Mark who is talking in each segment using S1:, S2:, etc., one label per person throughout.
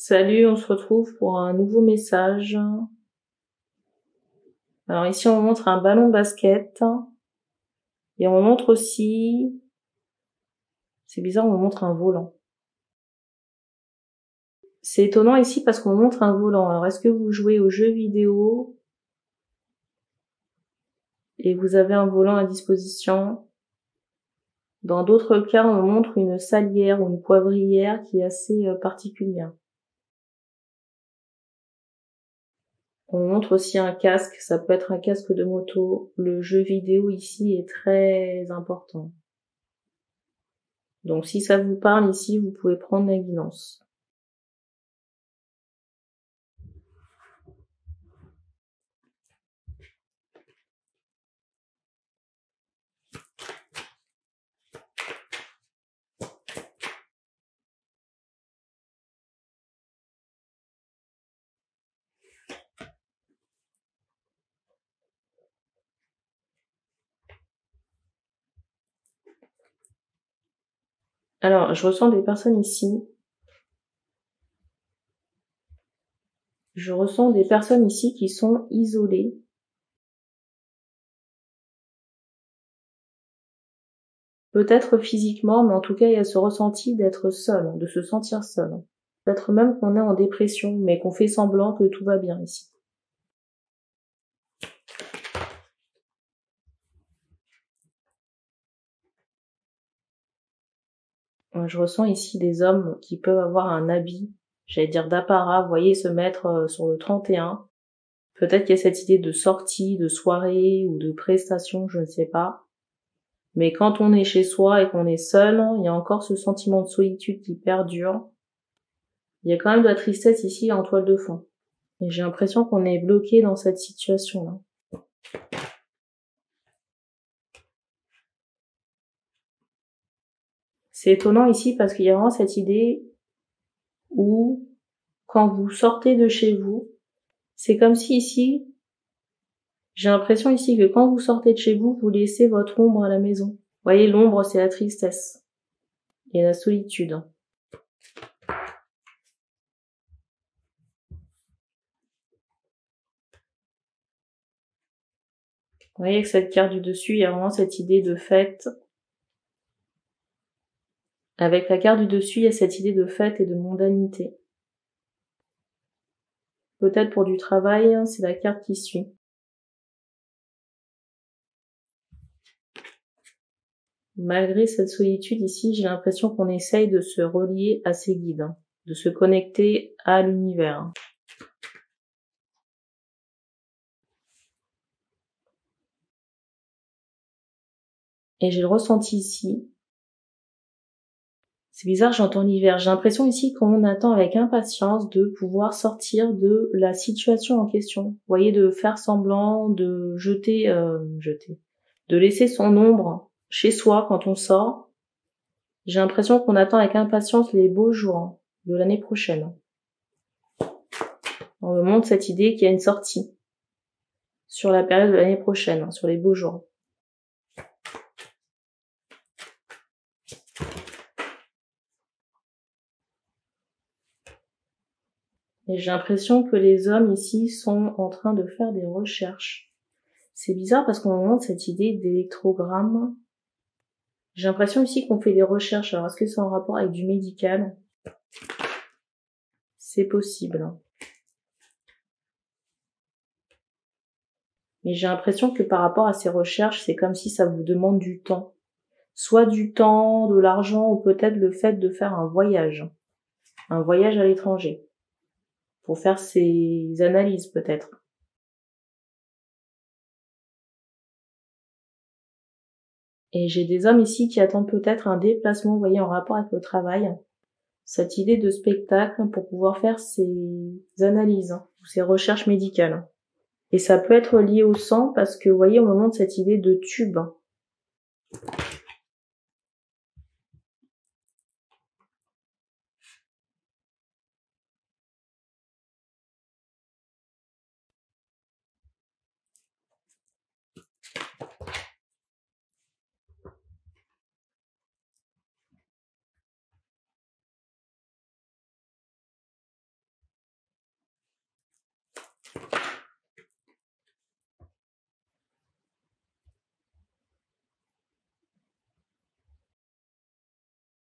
S1: Salut, on se retrouve pour un nouveau message. Alors ici, on montre un ballon de basket. Et on montre aussi... C'est bizarre, on montre un volant. C'est étonnant ici parce qu'on montre un volant. Alors, est-ce que vous jouez aux jeux vidéo et vous avez un volant à disposition? Dans d'autres cas, on montre une salière ou une poivrière qui est assez particulière. On montre aussi un casque, ça peut être un casque de moto. Le jeu vidéo ici est très important. Donc si ça vous parle ici, vous pouvez prendre la guidance. Alors, je ressens des personnes ici. Je ressens des personnes ici qui sont isolées. Peut-être physiquement, mais en tout cas, il y a ce ressenti d'être seul, de se sentir seul. Peut-être même qu'on est en dépression, mais qu'on fait semblant que tout va bien ici. Je ressens ici des hommes qui peuvent avoir un habit, j'allais dire d'apparat, vous voyez, se mettre sur le 31. Peut-être qu'il y a cette idée de sortie, de soirée ou de prestation, je ne sais pas. Mais quand on est chez soi et qu'on est seul, il y a encore ce sentiment de solitude qui perdure. Il y a quand même de la tristesse ici en toile de fond. Et j'ai l'impression qu'on est bloqué dans cette situation-là. C'est étonnant ici parce qu'il y a vraiment cette idée où, quand vous sortez de chez vous, c'est comme si ici, j'ai l'impression ici que quand vous sortez de chez vous, vous laissez votre ombre à la maison. Vous voyez, l'ombre, c'est la tristesse et la solitude. Vous voyez que cette carte du dessus, il y a vraiment cette idée de fête. Avec la carte du dessus, il y a cette idée de fête et de mondanité. Peut-être pour du travail, c'est la carte qui suit. Malgré cette solitude ici, j'ai l'impression qu'on essaye de se relier à ses guides, de se connecter à l'univers. Et j'ai le ressenti ici. C'est bizarre, j'entends l'hiver. J'ai l'impression ici qu'on attend avec impatience de pouvoir sortir de la situation en question. Vous voyez, de faire semblant, de de laisser son ombre chez soi quand on sort. J'ai l'impression qu'on attend avec impatience les beaux jours de l'année prochaine. On me montre cette idée qu'il y a une sortie sur la période de l'année prochaine, sur les beaux jours. Et j'ai l'impression que les hommes ici sont en train de faire des recherches. C'est bizarre parce qu'on me montre cette idée d'électrogramme. J'ai l'impression ici qu'on fait des recherches. Alors, est-ce que c'est en rapport avec du médical? C'est possible. Mais j'ai l'impression que par rapport à ces recherches, c'est comme si ça vous demande du temps. Soit du temps, de l'argent, ou peut-être le fait de faire un voyage. Un voyage à l'étranger. Pour faire ces analyses, peut-être. Et j'ai des hommes ici qui attendent peut-être un déplacement, vous voyez, en rapport avec le travail. Cette idée de spectacle pour pouvoir faire ces analyses, ou ces recherches médicales. Et ça peut être lié au sang parce que, vous voyez, on me montre cette idée de tube.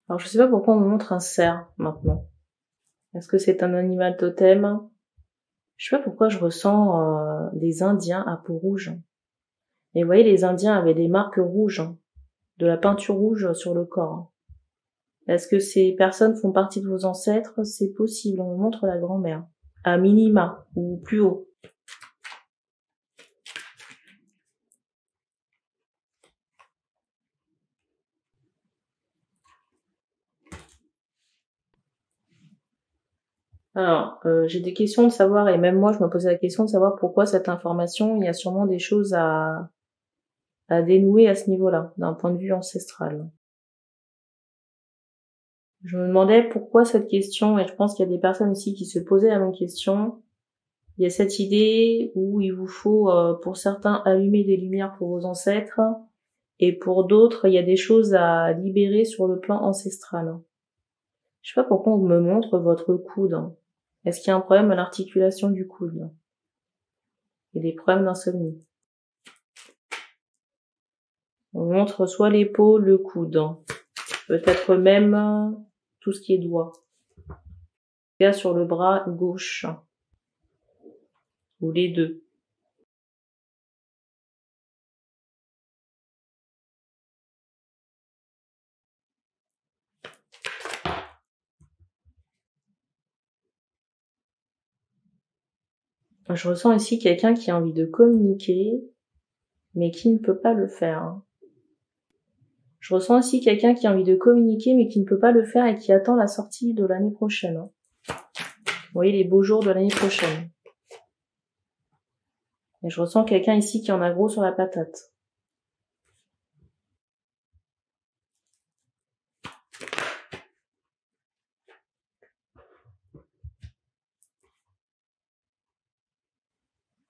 S1: Alors je sais pas pourquoi on me montre un cerf maintenant. Est-ce que c'est un animal totem? Je sais pas pourquoi je ressens des Indiens à peau rouge. Et vous voyez, les Indiens avaient des marques rouges, de la peinture rouge sur le corps. Est-ce que ces personnes font partie de vos ancêtres? C'est possible, on me montre la grand-mère. À minima, ou plus haut. Alors, j'ai des questions de savoir, et même moi je me posais la question de savoir pourquoi cette information, il y a sûrement des choses à dénouer à ce niveau-là, d'un point de vue ancestral. Je me demandais pourquoi cette question, et je pense qu'il y a des personnes ici qui se posaient la même question. Il y a cette idée où il vous faut, pour certains, allumer des lumières pour vos ancêtres, et pour d'autres, il y a des choses à libérer sur le plan ancestral. Je sais pas pourquoi on me montre votre coude. Est-ce qu'il y a un problème à l'articulation du coude? Il y a des problèmes d'insomnie. On montre soit l'épaule, le coude, peut-être même tout ce qui est doigt. Là, sur le bras gauche, ou les deux. Je ressens ici quelqu'un qui a envie de communiquer, mais qui ne peut pas le faire. Je ressens aussi quelqu'un qui a envie de communiquer, mais qui ne peut pas le faire et qui attend la sortie de l'année prochaine. Vous voyez les beaux jours de l'année prochaine. Et je ressens quelqu'un ici qui en a gros sur la patate.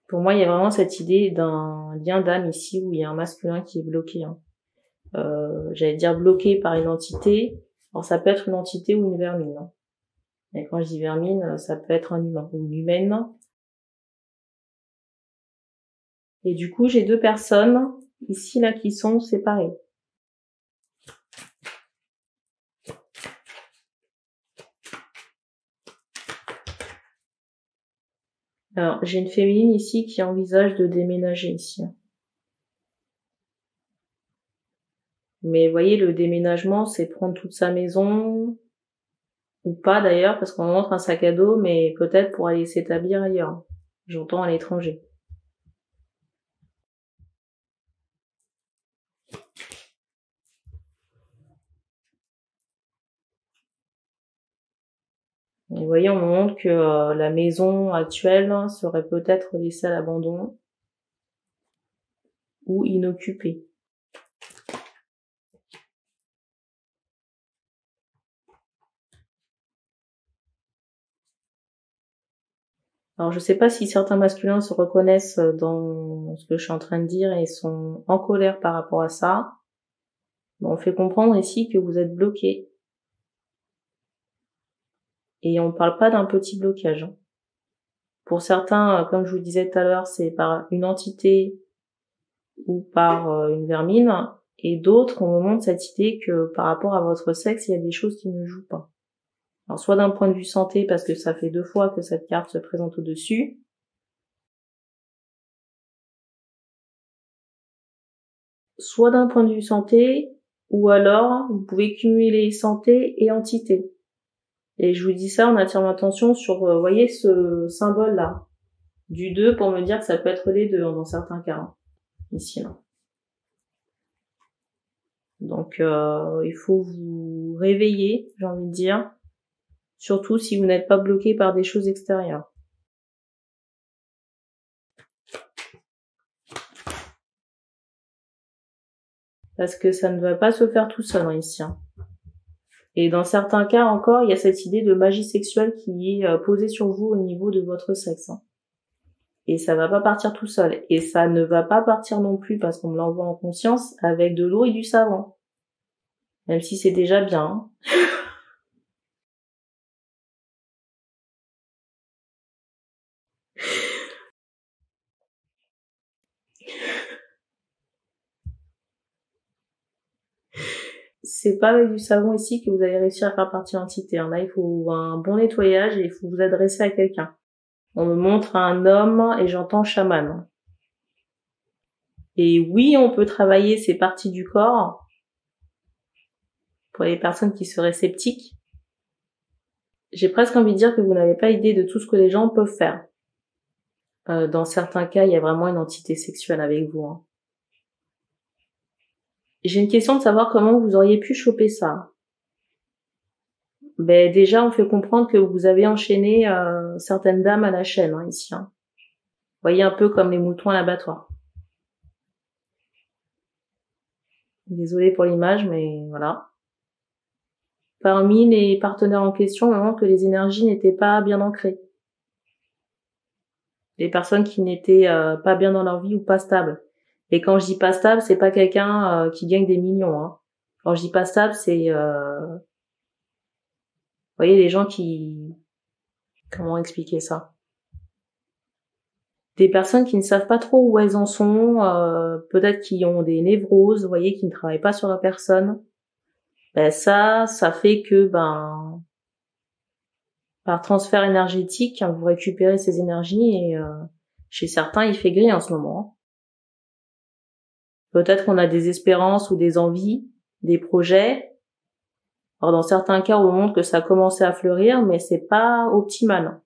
S1: Pour moi, il y a vraiment cette idée d'un lien d'âme ici où il y a un masculin qui est bloqué. J'allais dire bloqué par une entité. Alors ça peut être une entité ou une vermine. Et quand je dis vermine, ça peut être un humain ou une humaine. Et du coup, j'ai deux personnes ici là qui sont séparées. Alors, j'ai une féminine ici qui envisage de déménager ici. Mais vous voyez, le déménagement, c'est prendre toute sa maison, ou pas d'ailleurs, parce qu'on montre un sac à dos, mais peut-être pour aller s'établir ailleurs. J'entends à l'étranger. Et vous voyez, on me montre que la maison actuelle serait peut-être laissée à l'abandon ou inoccupée. Alors je sais pas si certains masculins se reconnaissent dans ce que je suis en train de dire et sont en colère par rapport à ça. On fait comprendre ici que vous êtes bloqué. Et on parle pas d'un petit blocage. Pour certains, comme je vous disais tout à l'heure, c'est par une entité ou par une vermine. Et d'autres, on me montre cette idée que par rapport à votre sexe, il y a des choses qui ne jouent pas. Alors soit d'un point de vue santé, parce que ça fait 2 fois que cette carte se présente au-dessus. Soit d'un point de vue santé, ou alors vous pouvez cumuler santé et entité. Et je vous dis ça en attirant l'attention sur, vous voyez ce symbole-là, du 2 pour me dire que ça peut être les deux dans certains cas, hein, ici. Là. Donc il faut vous réveiller, j'ai envie de dire, surtout si vous n'êtes pas bloqué par des choses extérieures. Parce que ça ne va pas se faire tout seul ici. Hein. Et dans certains cas encore, il y a cette idée de magie sexuelle qui est posée sur vous au niveau de votre sexe. Hein. Et ça va pas partir tout seul. Et ça ne va pas partir non plus, parce qu'on me l'envoie en conscience, avec de l'eau et du savon. Même si c'est déjà bien. Hein. C'est pas avec du savon ici que vous allez réussir à faire partir l'entité. Là, il faut un bon nettoyage et il faut vous adresser à quelqu'un. On me montre un homme et j'entends chaman. Et oui, on peut travailler ces parties du corps pour les personnes qui seraient sceptiques. J'ai presque envie de dire que vous n'avez pas idée de tout ce que les gens peuvent faire. Dans certains cas, il y a vraiment une entité sexuelle avec vous. J'ai une question de savoir comment vous auriez pu choper ça. Déjà, on fait comprendre que vous avez enchaîné certaines dames à la chaîne ici. Vous voyez, un peu comme les moutons à l'abattoir. Désolée pour l'image, mais voilà. Parmi les partenaires en question, on montre que les énergies n'étaient pas bien ancrées. Des personnes qui n'étaient pas bien dans leur vie ou pas stables. Et quand je dis pas stable, c'est pas quelqu'un qui gagne des millions. Quand je dis pas stable, c'est vous voyez, les gens qui... Comment expliquer ça? Des personnes qui ne savent pas trop où elles en sont, peut-être qui ont des névroses, vous voyez, qui ne travaillent pas sur la personne. Ça fait que, par transfert énergétique, vous récupérez ces énergies et chez certains, il fait gris en ce moment. Peut-être qu'on a des espérances ou des envies, des projets. Alors dans certains cas, on montre que ça a commencé à fleurir, mais c'est pas optimal.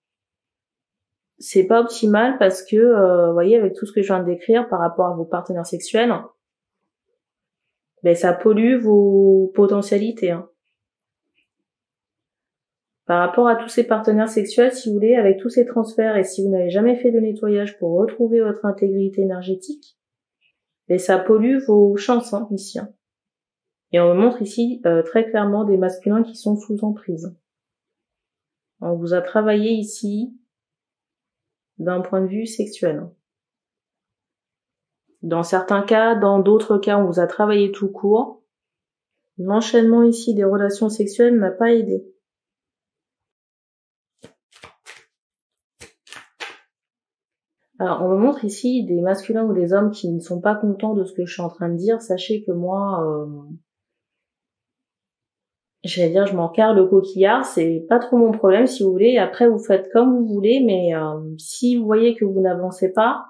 S1: C'est pas optimal parce que, vous voyez, avec tout ce que je viens de décrire par rapport à vos partenaires sexuels, ça pollue vos potentialités. Par rapport à tous ces partenaires sexuels, si vous voulez, avec tous ces transferts et si vous n'avez jamais fait de nettoyage pour retrouver votre intégrité énergétique, ça pollue vos chances ici. Et on me montre ici très clairement des masculins qui sont sous emprise. On vous a travaillé ici d'un point de vue sexuel. Dans certains cas, dans d'autres cas, on vous a travaillé tout court. L'enchaînement ici des relations sexuelles n'a pas aidé. Alors, on me montre ici des masculins ou des hommes qui ne sont pas contents de ce que je suis en train de dire. Sachez que moi, j'allais dire, je m'en carre le coquillard, c'est pas trop mon problème si vous voulez. Après, vous faites comme vous voulez, mais si vous voyez que vous n'avancez pas,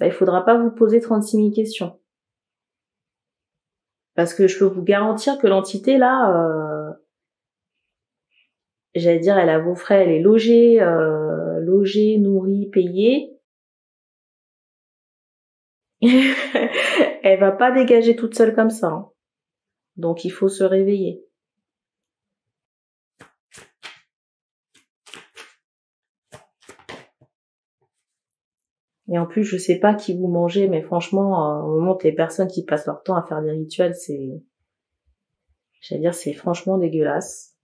S1: il faudra pas vous poser 36 000 questions. Parce que je peux vous garantir que l'entité là, j'allais dire, elle a vos frais, elle est logée, nourrie, payée. Elle va pas dégager toute seule comme ça. Donc il faut se réveiller. Et en plus, je sais pas qui vous mangez, mais franchement, on montre les personnes qui passent leur temps à faire des rituels, j'allais dire, c'est franchement dégueulasse.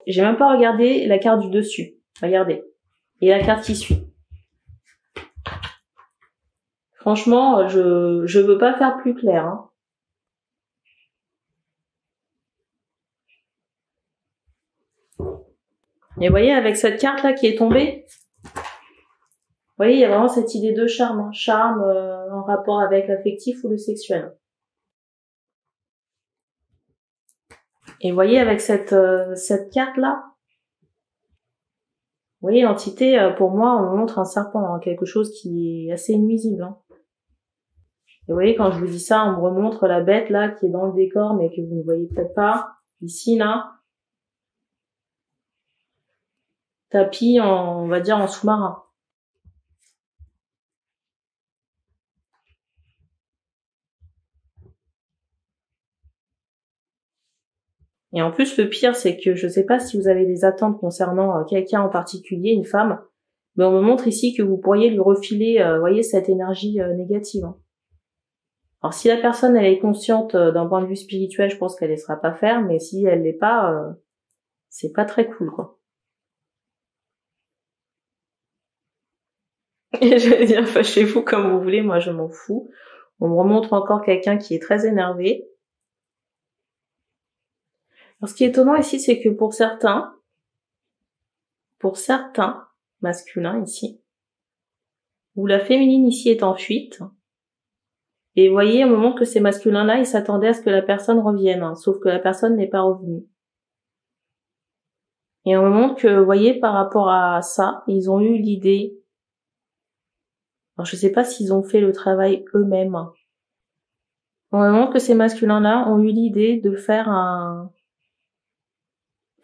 S1: J'ai même pas regardé la carte du dessus. Regardez. Et la carte qui suit. Franchement, je veux pas faire plus clair. Et vous voyez, avec cette carte là qui est tombée, vous voyez, il y a vraiment cette idée de charme. Charme en rapport avec l'affectif ou le sexuel. Et vous voyez, avec cette carte là, vous voyez, l'entité, pour moi, on montre un serpent, quelque chose qui est assez nuisible. Et vous voyez, quand je vous dis ça, on me remontre la bête là qui est dans le décor, mais que vous ne voyez peut-être pas. Ici, là. Tapis on va dire, en sous-marin. Et en plus, le pire, c'est que je sais pas si vous avez des attentes concernant quelqu'un en particulier, une femme, mais on me montre ici que vous pourriez lui refiler, voyez, cette énergie négative. Alors si la personne, elle est consciente d'un point de vue spirituel, je pense qu'elle ne laissera pas faire, mais si elle l'est pas, c'est pas très cool, quoi. Je vais dire, fâchez-vous comme vous voulez, moi je m'en fous. On me remontre encore quelqu'un qui est très énervé. Alors ce qui est étonnant ici, c'est que pour certains, masculin ici, où la féminine ici est en fuite. Et vous voyez, au moment que ces masculins-là, ils s'attendaient à ce que la personne revienne, hein, sauf que la personne n'est pas revenue. Et au moment que, vous voyez, par rapport à ça, ils ont eu l'idée. Alors, je sais pas s'ils ont fait le travail eux-mêmes. Au moment que ces masculins-là ont eu l'idée de faire un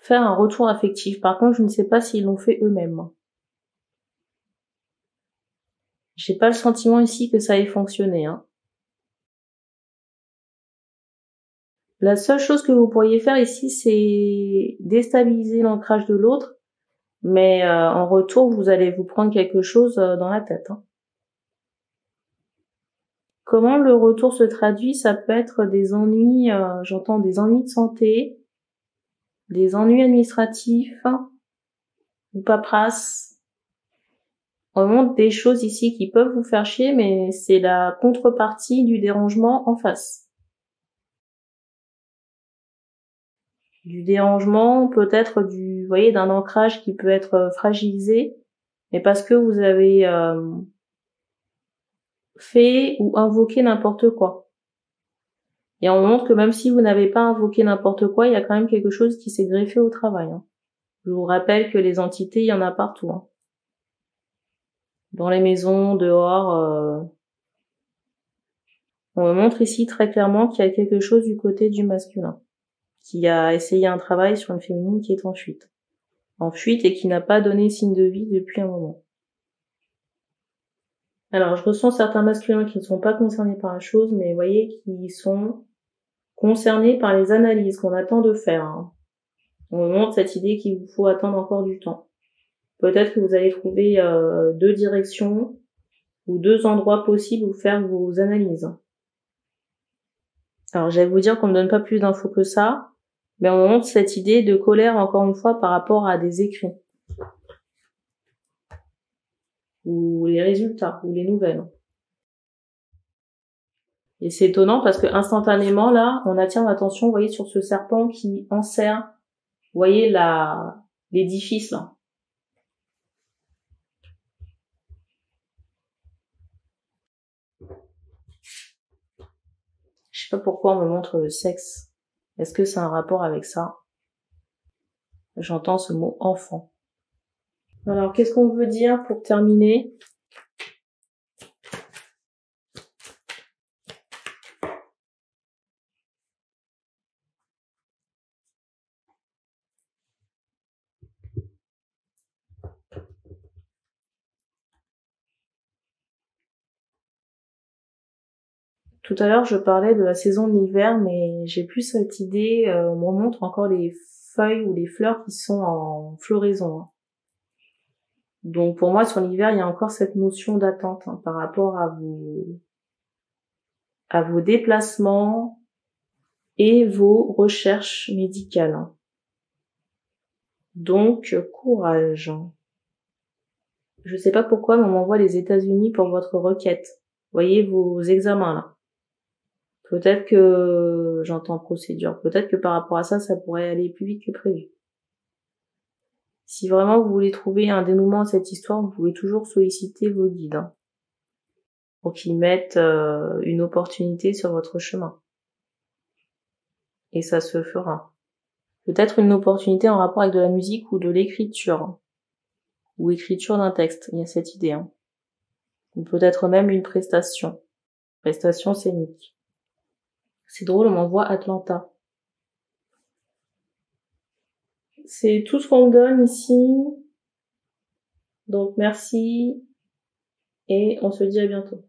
S1: retour affectif. Par contre, je ne sais pas s'ils l'ont fait eux-mêmes. J'ai pas le sentiment ici que ça ait fonctionné, hein. La seule chose que vous pourriez faire ici, c'est déstabiliser l'ancrage de l'autre, mais en retour, vous allez vous prendre quelque chose dans la tête, hein. Comment le retour se traduit? Ça peut être des ennuis, j'entends des ennuis de santé, des ennuis administratifs, ou paperasse. On montre des choses ici qui peuvent vous faire chier, mais c'est la contrepartie du dérangement en face. Du dérangement, peut-être vous voyez, d'un ancrage qui peut être fragilisé, mais parce que vous avez fait ou invoqué n'importe quoi. Et on montre que même si vous n'avez pas invoqué n'importe quoi, il y a quand même quelque chose qui s'est greffé au travail, hein. Je vous rappelle que les entités, il y en a partout, hein. Dans les maisons, dehors. On me montre ici très clairement qu'il y a quelque chose du côté du masculin, qui a essayé un travail sur une féminine qui est en fuite. En fuite et qui n'a pas donné signe de vie depuis un moment. Alors, je ressens certains masculins qui ne sont pas concernés par la chose, mais vous voyez, qui sont concernés par les analyses qu'on attend de faire, hein. On me montre cette idée qu'il vous faut attendre encore du temps. Peut-être que vous allez trouver 2 directions ou 2 endroits possibles où faire vos analyses. Alors, j'allais vous dire qu'on ne donne pas plus d'infos que ça, mais on me montre cette idée de colère, encore une fois, par rapport à des écrits. Ou les résultats, ou les nouvelles. Et c'est étonnant parce que instantanément, là, on attire l'attention, vous voyez, sur ce serpent qui enserre, vous voyez, l'édifice, là. Je sais pas pourquoi on me montre le sexe. Est-ce que c'est un rapport avec ça? J'entends ce mot enfant. Alors, qu'est-ce qu'on veut dire pour terminer? Tout à l'heure, je parlais de la saison de l'hiver, mais j'ai plus cette idée, on me montre encore les feuilles ou les fleurs qui sont en floraison, hein. Donc pour moi, sur l'hiver, il y a encore cette notion d'attente, hein, par rapport à vos déplacements et vos recherches médicales, hein. Donc courage. Je sais pas pourquoi, mais on m'envoie les États-Unis pour votre requête. Voyez vos examens là. Peut-être que j'entends procédure. Peut-être que par rapport à ça, ça pourrait aller plus vite que prévu. Si vraiment vous voulez trouver un dénouement à cette histoire, vous pouvez toujours solliciter vos guides, hein, pour qu'ils mettent une opportunité sur votre chemin. Et ça se fera. Peut-être une opportunité en rapport avec de la musique ou de l'écriture, hein, ou écriture d'un texte. Il y a cette idée, hein. Ou peut-être même une prestation scénique. C'est drôle, on m'envoie Atlanta. C'est tout ce qu'on me donne ici. Donc merci et on se dit à bientôt.